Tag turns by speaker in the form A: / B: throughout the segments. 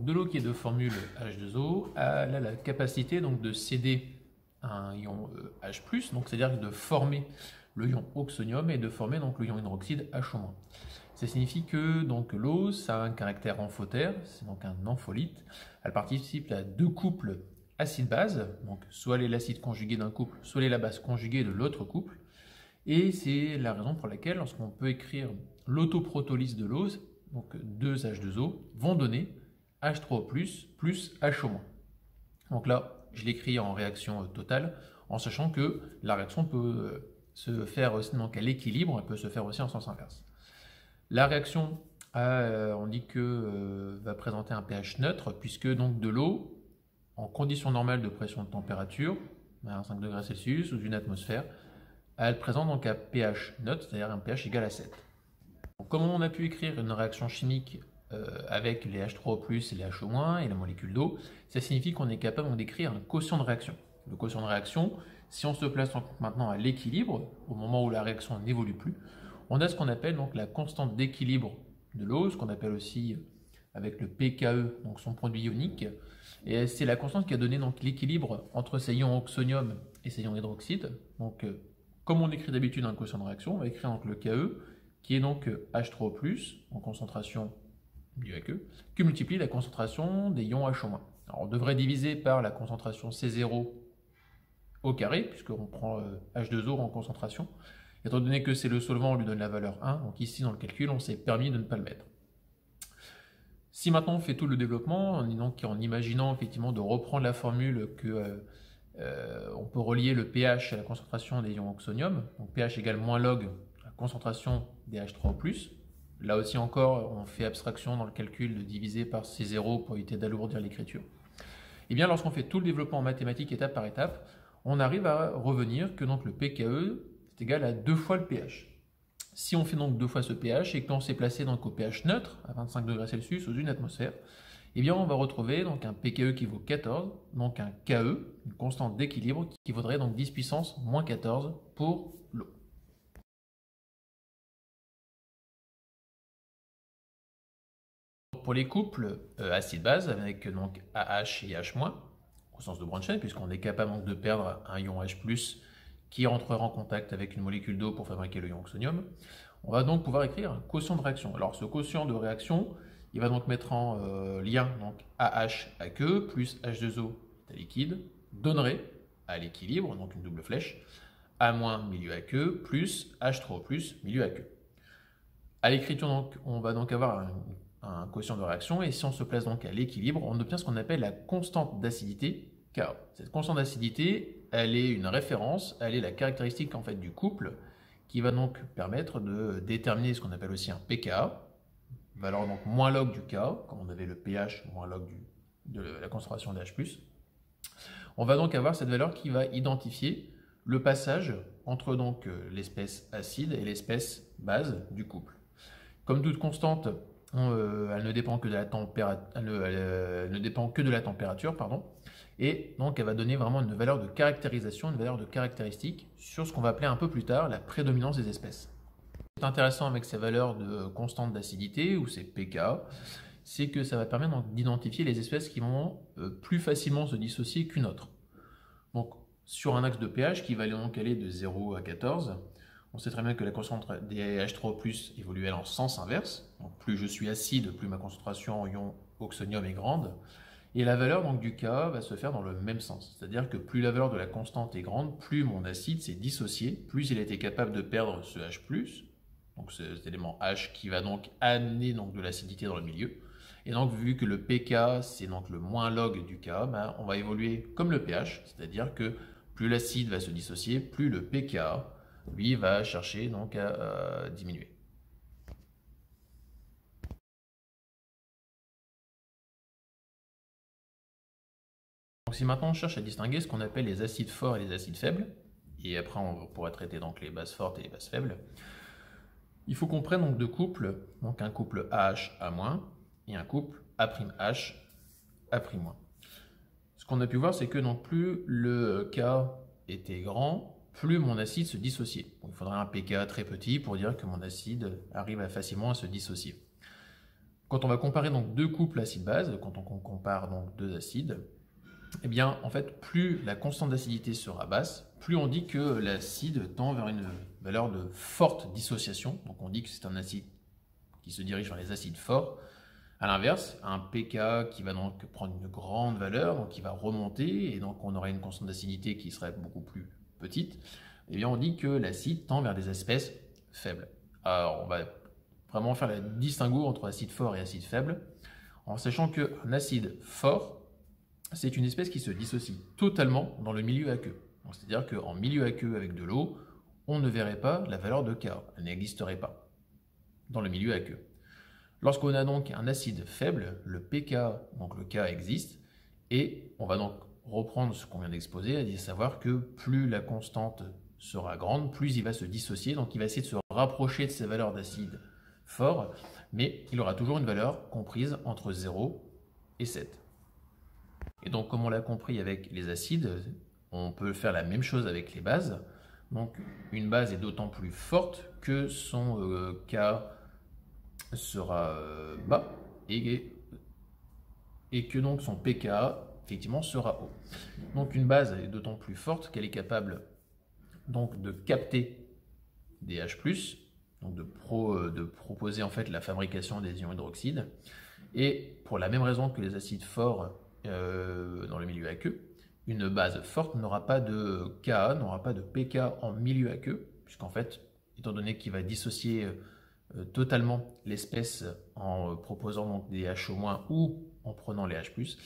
A: de l'eau qui est de formule H2O a la capacité donc de céder un ion H+, donc c'est-à-dire de former le ion oxonium et de former donc le ion hydroxyde HO-. Ça signifie que donc l'eau, ça a un caractère amphotère, c'est donc un ampholyte. Elle participe à deux couples acide-base, donc soit elle est l'acide conjugué d'un couple, soit elle est la base conjuguée de l'autre couple. Et c'est la raison pour laquelle, lorsqu'on peut écrire l'autoprotolyse de l'eau, donc 2H2O, vont donner H3O+, plus HO-. Donc là, je l'écris en réaction totale, en sachant que la réaction peut se faire aussi donc à l'équilibre, elle peut se faire aussi en sens inverse. La réaction, on dit que va présenter un pH neutre, puisque donc de l'eau, en conditions normales de pression de température, à 5 degrés Celsius sous une atmosphère, elle présente donc un pH neutre, c'est-à-dire un pH égal à 7. Donc, comment on a pu écrire une réaction chimique avec les H3O+, et les HO- et la molécule d'eau, ça signifie qu'on est capable d'écrire un quotient de réaction. Le quotient de réaction, si on se place maintenant à l'équilibre, au moment où la réaction n'évolue plus, on a ce qu'on appelle donc la constante d'équilibre de l'eau, ce qu'on appelle aussi avec le pKe, donc son produit ionique, et c'est la constante qui a donné donc l'équilibre entre ces ions oxonium et ces ions hydroxyde. Donc, comme on écrit d'habitude un quotient de réaction, on va écrire donc le Ke, qui est donc H3O+, en concentration du AQE, qui multiplie la concentration des ions HO-. Alors, on devrait diviser par la concentration C0 au carré, puisqu'on prend H2O en concentration. Étant donné que c'est le solvant, on lui donne la valeur 1, donc ici dans le calcul, on s'est permis de ne pas le mettre. Si maintenant on fait tout le développement, en imaginant effectivement de reprendre la formule que on peut relier le pH à la concentration des ions oxonium, donc pH égale moins log la concentration des H3O+. Là aussi encore, on fait abstraction dans le calcul de diviser par C0 pour éviter d'alourdir l'écriture. Et bien lorsqu'on fait tout le développement en mathématiques étape par étape, on arrive à revenir que donc le pKe est égal à 2 fois le pH. Si on fait donc 2 fois ce pH et qu'on s'est placé donc au pH neutre, à 25 degrés Celsius sous une atmosphère, eh bien on va retrouver donc un pKe qui vaut 14, donc un Ke, une constante d'équilibre, qui vaudrait donc 10 puissance moins 14 pour l'eau. Pour les couples acide-base avec donc AH et H-, au sens de Bronsted, puisqu'on est capable donc de perdre un ion H+, qui rentrera en contact avec une molécule d'eau pour fabriquer le ion oxonium, on va donc pouvoir écrire un quotient de réaction. Alors ce quotient de réaction, il va donc mettre en lien donc AH aqueux plus H2O liquide, donnerait à l'équilibre, donc une double flèche, A- milieu aqueux plus H3O+ milieu aqueux. À l'écriture, donc, on va donc avoir un quotient de réaction, et si on se place donc à l'équilibre, on obtient ce qu'on appelle la constante d'acidité K. Cette constante d'acidité, elle est une référence, elle est la caractéristique en fait du couple qui va donc permettre de déterminer ce qu'on appelle aussi un pKa, valeur donc moins log du K, comme on avait le pH moins log de la concentration de H+. On va donc avoir cette valeur qui va identifier le passage entre donc l'espèce acide et l'espèce base du couple. Comme toute constante, elle ne dépend que de la température, et donc elle va donner vraiment une valeur de caractérisation, une valeur de caractéristique sur ce qu'on va appeler un peu plus tard la prédominance des espèces. Ce qui est intéressant avec ces valeurs de constante d'acidité, ou ces pK, c'est que ça va permettre d'identifier les espèces qui vont plus facilement se dissocier qu'une autre. Donc sur un axe de pH qui va donc aller de 0 à 14, on sait très bien que la concentration des H3O+ évolue en sens inverse. Donc plus je suis acide, plus ma concentration en ion oxonium est grande. Et la valeur donc, du K va se faire dans le même sens. C'est-à-dire que plus la valeur de la constante est grande, plus mon acide s'est dissocié, plus il a été capable de perdre ce H+, donc cet élément H qui va donc amener donc, de l'acidité dans le milieu. Et donc vu que le pK c'est donc le moins log du K, ben, on va évoluer comme le pH, c'est-à-dire que plus l'acide va se dissocier, plus le pK lui va chercher donc à diminuer. Donc si maintenant on cherche à distinguer ce qu'on appelle les acides forts et les acides faibles, et après on pourra traiter donc les bases fortes et les bases faibles, il faut qu'on prenne donc deux couples, donc un couple AH A- et un couple A'H A'. Ce qu'on a pu voir, c'est que donc plus le K était grand, plus mon acide se dissociait. Donc, il faudrait un pK très petit pour dire que mon acide arrive facilement à se dissocier. Quand on va comparer donc deux couples acide-base, quand on compare donc deux acides, eh bien, en fait, plus la constante d'acidité sera basse, plus on dit que l'acide tend vers une valeur de forte dissociation. Donc, on dit que c'est un acide qui se dirige vers les acides forts. À l'inverse, un pK qui va donc prendre une grande valeur, donc qui va remonter, et donc on aura une constante d'acidité qui serait beaucoup plus petite. Eh bien, on dit que l'acide tend vers des espèces faibles. Alors, on va vraiment faire la distinguo entre acide fort et acide faible, en sachant qu'un acide fort, c'est une espèce qui se dissocie totalement dans le milieu aqueux. C'est-à-dire qu'en milieu aqueux avec de l'eau, on ne verrait pas la valeur de K, elle n'existerait pas dans le milieu aqueux. Lorsqu'on a donc un acide faible, le pK, donc le K existe, et on va donc reprendre ce qu'on vient d'exposer, à savoir que plus la constante sera grande, plus il va se dissocier, donc il va essayer de se rapprocher de ses valeurs d'acide fort, mais il aura toujours une valeur comprise entre 0 et 7. Et donc, comme on l'a compris avec les acides, on peut faire la même chose avec les bases. Donc, une base est d'autant plus forte que son K sera bas et que donc son pK effectivement sera haut. Donc, une base est d'autant plus forte qu'elle est capable donc de capter des H+, donc de proposer en fait la fabrication des ions hydroxydes. Et pour la même raison que les acides forts dans le milieu aqueux, une base forte n'aura pas de Ka, n'aura pas de pK en milieu aqueux, puisqu'en fait, étant donné qu'il va dissocier totalement l'espèce en proposant donc des H- ou en prenant les H+,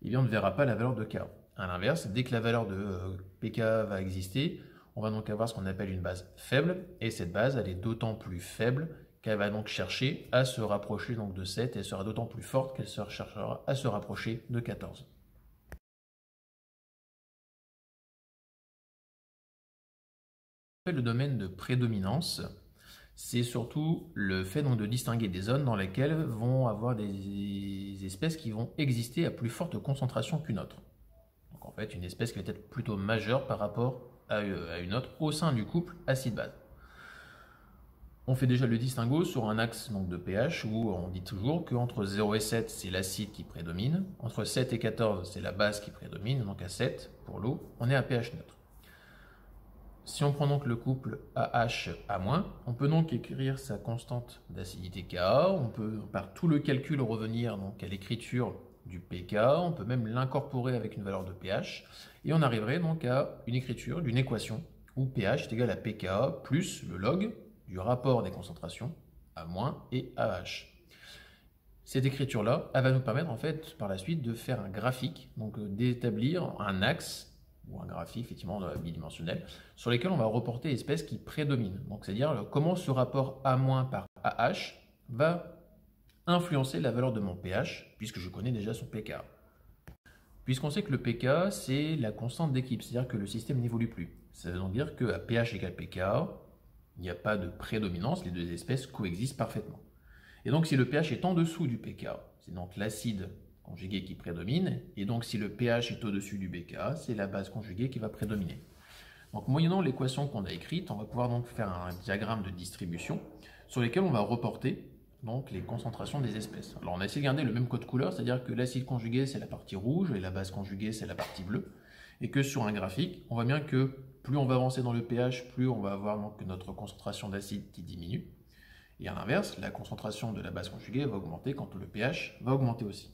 A: eh bien on ne verra pas la valeur de K. A l'inverse, dès que la valeur de pK va exister, on va donc avoir ce qu'on appelle une base faible, et cette base, elle est d'autant plus faible qu'elle va donc chercher à se rapprocher donc de 7, et elle sera d'autant plus forte qu'elle cherchera à se rapprocher de 14. Le domaine de prédominance, c'est surtout le fait donc de distinguer des zones dans lesquelles vont avoir des espèces qui vont exister à plus forte concentration qu'une autre. Donc en fait, une espèce qui va être plutôt majeure par rapport à une autre au sein du couple acide-base. On fait déjà le distinguo sur un axe donc, de pH où on dit toujours qu'entre 0 et 7, c'est l'acide qui prédomine. Entre 7 et 14, c'est la base qui prédomine. Donc à 7, pour l'eau, on est à pH neutre. Si on prend donc le couple AH-A-, on peut donc écrire sa constante d'acidité Ka. On peut par tout le calcul revenir donc à l'écriture du pK. On peut même l'incorporer avec une valeur de pH. Et on arriverait donc à une écriture d'une équation où pH est égal à pK plus le log du rapport des concentrations A- et AH. Cette écriture-là, elle va nous permettre en fait par la suite de faire un graphique, donc d'établir un axe ou un graphique effectivement bidimensionnel sur lequel on va reporter l'espèce qui prédomine. Donc c'est-à-dire comment ce rapport A- par AH va influencer la valeur de mon pH puisque je connais déjà son pK. Puisqu'on sait que le pK c'est la constante d'équipe, c'est-à-dire que le système n'évolue plus. Ça veut donc dire qu'à pH égale pK, il n'y a pas de prédominance, les deux espèces coexistent parfaitement. Et donc si le pH est en dessous du pK, c'est donc l'acide conjugué qui prédomine, et donc si le pH est au-dessus du pK, c'est la base conjuguée qui va prédominer. Donc moyennant l'équation qu'on a écrite, on va pouvoir donc faire un diagramme de distribution sur lequel on va reporter donc les concentrations des espèces. Alors on a essayé de garder le même code couleur, c'est-à-dire que l'acide conjugué c'est la partie rouge et la base conjuguée c'est la partie bleue, et que sur un graphique, on voit bien que plus on va avancer dans le pH, plus on va avoir donc notre concentration d'acide qui diminue. Et à l'inverse, la concentration de la base conjuguée va augmenter quand le pH va augmenter aussi.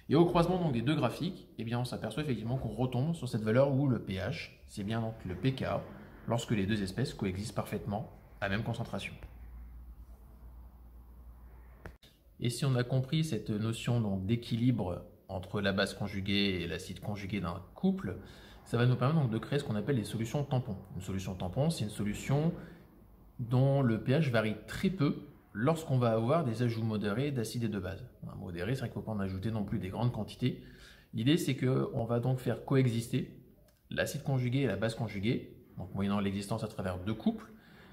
A: Et au croisement donc des deux graphiques, eh bien, on s'aperçoit effectivement qu'on retombe sur cette valeur où le pH, c'est bien donc le pK, lorsque les deux espèces coexistent parfaitement à même concentration. Et si on a compris cette notion d'équilibre entre la base conjuguée et l'acide conjugué d'un couple, ça va nous permettre donc de créer ce qu'on appelle les solutions tampons. Une solution tampon, c'est une solution dont le pH varie très peu lorsqu'on va avoir des ajouts modérés d'acide et de base. Un modéré, c'est vrai qu'il ne faut pas en ajouter non plus des grandes quantités. L'idée, c'est qu'on va donc faire coexister l'acide conjugué et la base conjuguée, donc moyennant l'existence à travers deux couples,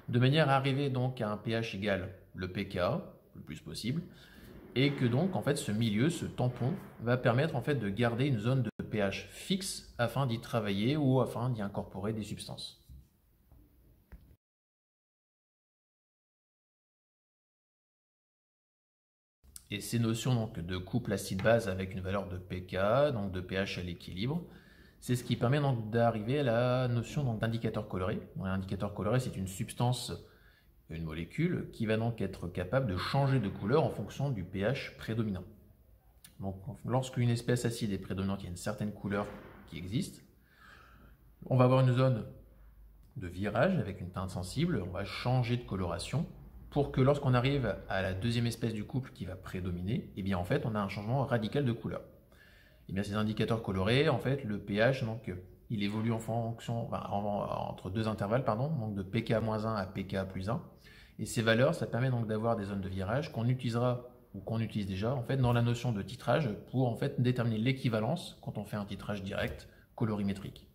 A: de manière à arriver donc à un pH égal le pK, le plus possible, et que donc en fait ce milieu, ce tampon, va permettre en fait de garder une zone de pH fixe afin d'y travailler ou afin d'y incorporer des substances. Et ces notions donc, de couple acide-base avec une valeur de pK, donc de pH à l'équilibre, c'est ce qui permet donc d'arriver à la notion d'indicateur coloré. L'indicateur coloré, c'est une substance, une molécule, qui va donc être capable de changer de couleur en fonction du pH prédominant. Donc lorsqu'une espèce acide est prédominante, il y a une certaine couleur qui existe. On va avoir une zone de virage avec une teinte sensible, on va changer de coloration pour que lorsqu'on arrive à la deuxième espèce du couple qui va prédominer, eh bien en fait on a un changement radical de couleur. Et bien ces indicateurs colorés, en fait le pH donc il évolue en fonction entre deux intervalles donc de pK-1 à pK+1, et ces valeurs ça permet donc d'avoir des zones de virage qu'on utilisera ou qu'on utilise déjà en fait dans la notion de titrage pour en fait déterminer l'équivalence quand on fait un titrage direct colorimétrique.